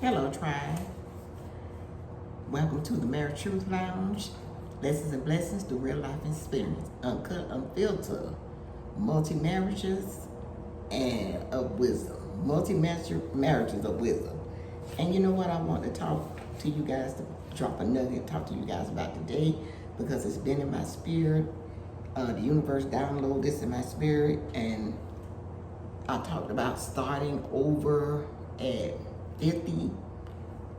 Hello, tribe. Welcome to the Married Truth Lounge. Lessons and blessings through real life experience. Uncut, unfiltered. Multi-marriages and of wisdom. Multi-marriages of wisdom. And you know what? I want to talk to you guys, to drop a nugget, talk to you guys about today because it's been in my spirit. The universe downloaded this in my spirit, and I talked about starting over at 50.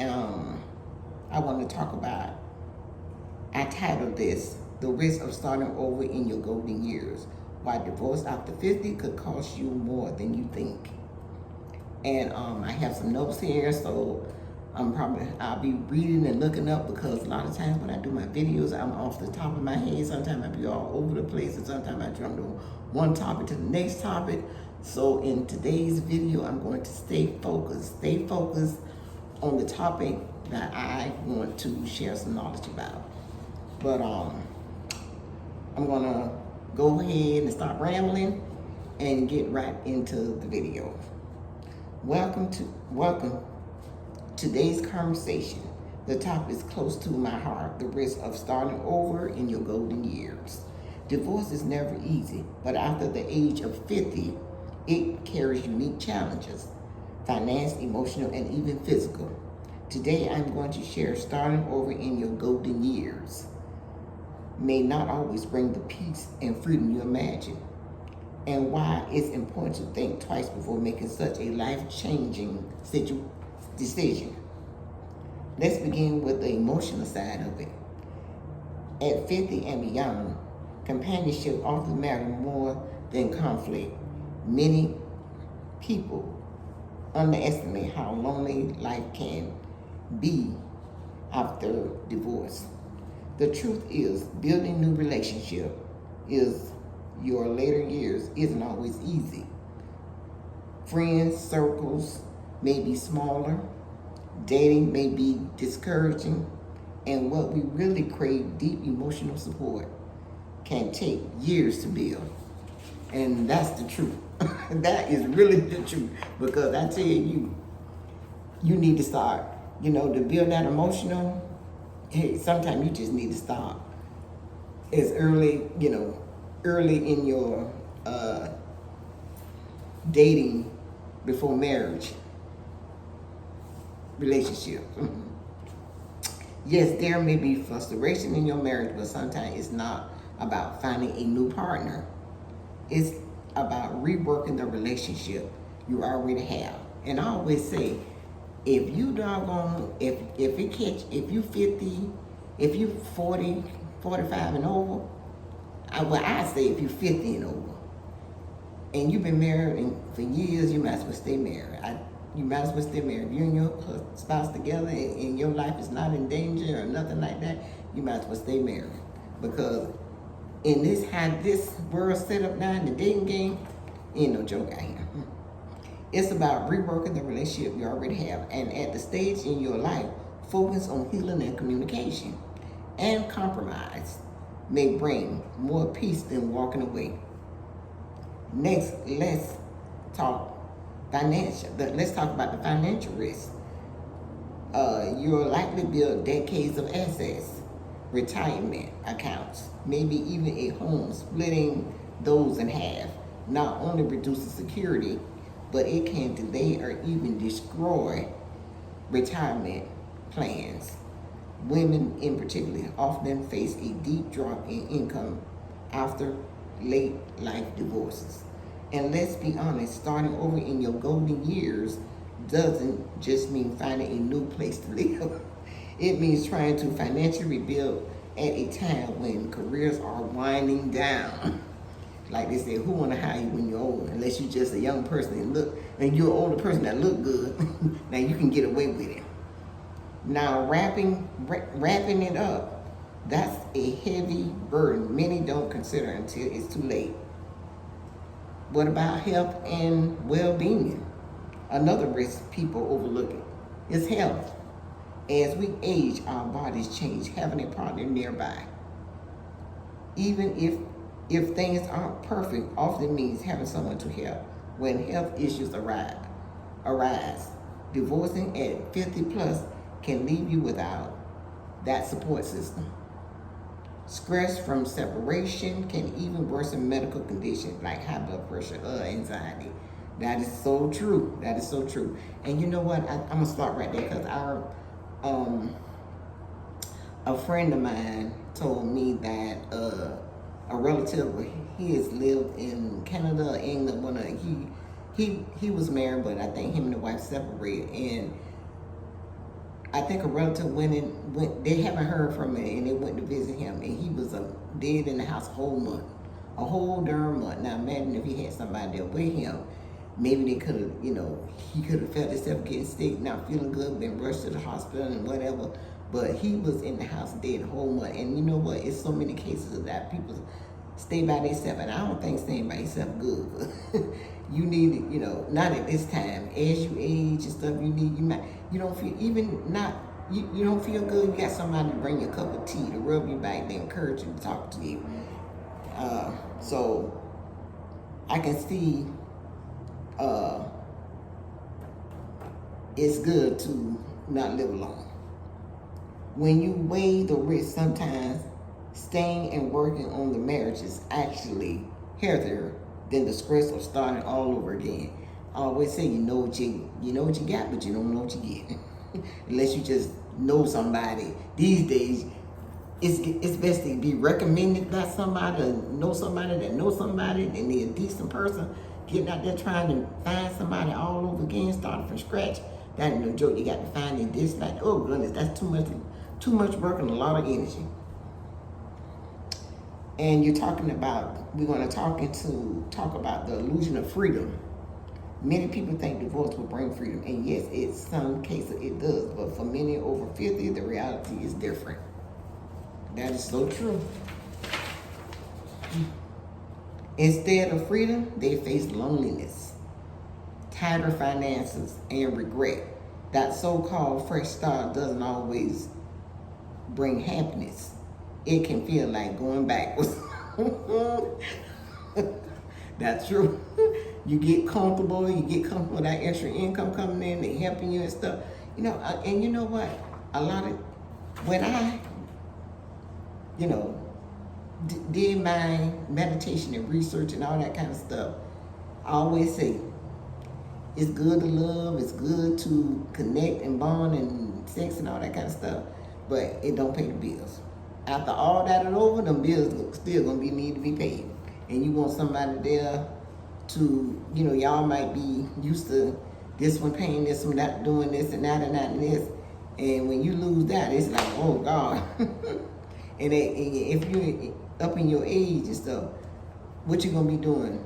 I want to talk about, I titled this, The Risk of Starting Over in Your Golden Years. Why divorce after 50 could cost you more than you think. And I have some notes here, so I'll be reading and looking up, because a lot of times when I do my videos, I'm off the top of my head. Sometimes I be all over the place, and sometimes I jump from one topic to the next topic. So in today's video, I'm going to stay focused on the topic that I want to share some knowledge about. But I'm gonna go ahead and stop rambling and get right into the video. Welcome today's conversation. The topic is close to my heart: the risk of starting over in your golden years. Divorce is never easy, but after the age of 50, it carries unique challenges: finance, emotional, and even physical. Today, I'm going to share starting over in your golden years may not always bring the peace and freedom you imagine, and why it's important to think twice before making such a life-changing decision. Let's begin with the emotional side of it. At 50 and beyond, companionship often matters more than conflict. Many people underestimate how lonely life can be after divorce. The truth is, building new relationship is your later years isn't always easy. Friends circles may be smaller, dating may be discouraging, and what we really crave, deep emotional support, can take years to build. And that's the truth. That is really the truth, because I tell you, you need to start, to build that emotional. Hey, sometimes you just need to start as early in your dating before marriage relationship. Yes, there may be frustration in your marriage, but sometimes it's not about finding a new partner. It's about reworking the relationship you already have. And I always say, if you 50, if you 40, 45 and over, I say if you 50 and over, and you've been married for years, you might as well stay married. You might as well stay married. If you and your spouse together and your life is not in danger or nothing like that, you might as well stay married. Because in this world set up now in the dating game, ain't no joke out here. It's about reworking the relationship you already have, and at the stage in your life, focus on healing and communication. And compromise may bring more peace than walking away. Next, let's talk financial. Let's talk about the financial risk. You'll likely build decades of assets, retirement accounts, maybe even a home. Splitting those in half not only reduces security, but it can delay or even destroy retirement plans. Women in particular often face a deep drop in income after late life divorces. And let's be honest, starting over in your golden years doesn't just mean finding a new place to live. It means trying to financially rebuild at a time when careers are winding down. Like they say, who want to hire you when you're old? Unless you're just a young person and you're an older person that look good. Now you can get away with it. Now wrapping it up, that's a heavy burden many don't consider until it's too late. What about health and well-being? Another risk people overlook is health. As we age, our bodies change. Having a partner nearby, even if things aren't perfect, often means having someone to help when health issues arise. Divorcing at 50 plus can leave you without that support system. Stress from separation can even worsen medical conditions like high blood pressure or anxiety. That is so true. That is so true. And you know what? I'm gonna start right there because a friend of mine told me that a relative of his lived in Canada, England. He was married, but I think him and the wife separated, and I think a relative went. They haven't heard from him, and they went to visit him, and he was dead in the house a whole darn month. Now imagine if he had somebody there with him. Maybe they could have, he could have felt himself getting sick, not feeling good, been rushed to the hospital and whatever. But he was in the house dead a whole month. And you know what? It's so many cases of that. People stay by themselves. And I don't think staying by yourself good. You need, not at this time. As you age and stuff, you don't feel, even not, you don't feel good. You got somebody to bring you a cup of tea, to rub your back, to encourage you, to talk to you. So I can see it's good to not live alone. When you weigh the risk, sometimes staying and working on the marriage is actually healthier than the stress of starting all over again. I always say you know what you got, but you don't know what you get. Unless you just know somebody. These days, it's best to be recommended by somebody, or know somebody that knows somebody, and they're a decent person. Getting out there trying to find somebody all over again, starting from scratch. That ain't no joke. You got to find it this, like, oh goodness, that's too much work and a lot of energy. And we're going to talk about the illusion of freedom. Many people think divorce will bring freedom, and yes, in some cases it does, but for many over 50, the reality is different. That is so true. Instead of freedom, they face loneliness, tighter finances, and regret. That so-called fresh start doesn't always bring happiness. It can feel like going backwards. That's true. You get comfortable with that extra income coming in, they helping you and stuff. And you know what? When I, did my meditation and research and all that kind of stuff, I always say, it's good to love, it's good to connect and bond and sex and all that kind of stuff, but it don't pay the bills. After all that is over, them bills still gonna need to be paid. And you want somebody there to, y'all might be used to this one paying this one, that doing this and that and that and this. And when you lose that, it's like, oh God. And if you're up in your age and stuff, what you gonna be doing?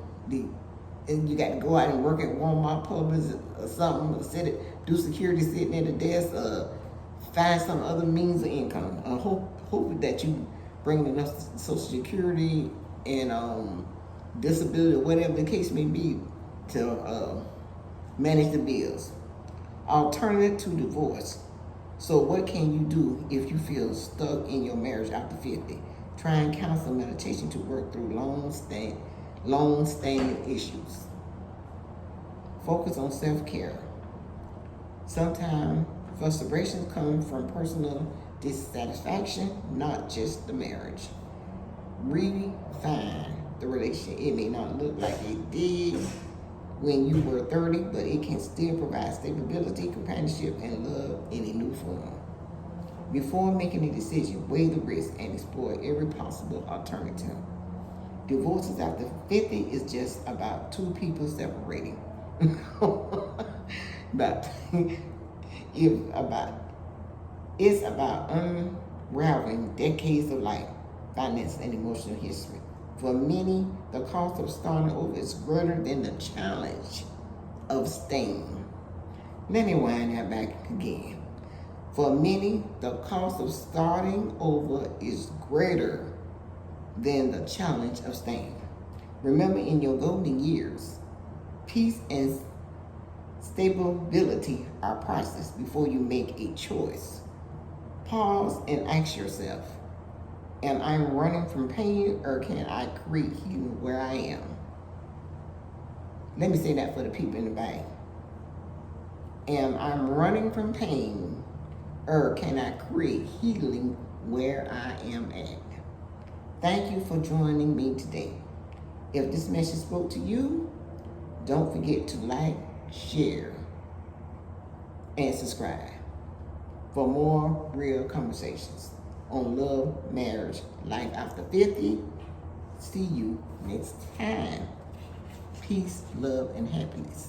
And you got to go out and work at Walmart, Publix, or something, do security sitting at a desk, find some other means of income. Hope that you bring enough Social Security and disability, or whatever the case may be, to manage the bills. Alternative to divorce. So what can you do if you feel stuck in your marriage after 50? Try and counsel meditation to work through long-standing issues. Focus on self-care. Sometimes frustrations come from personal dissatisfaction, not just the marriage. Refine the relationship. It may not look like it did when you were 30, but it can still provide stability, companionship, and love in a new form. Before making a decision, weigh the risk and explore every possible alternative. Divorces after 50 is just about two people separating. It's about unraveling decades of life, finance, and emotional history. For many, the cost of starting over is greater than the challenge of staying. Let me wind that back again. For many, the cost of starting over is greater than the challenge of staying. Remember, in your golden years, peace and stability are priceless before you make a choice. Pause and ask yourself, am I running from pain, or can I create healing where I am? Let me say that for the people in the back. am I'm running from pain, or can I create healing where I am at? Thank you for joining me today. If this message spoke to you, don't forget to like, share, and subscribe for more real conversations on love, marriage, life after 50. See you next time. Peace, love, and happiness.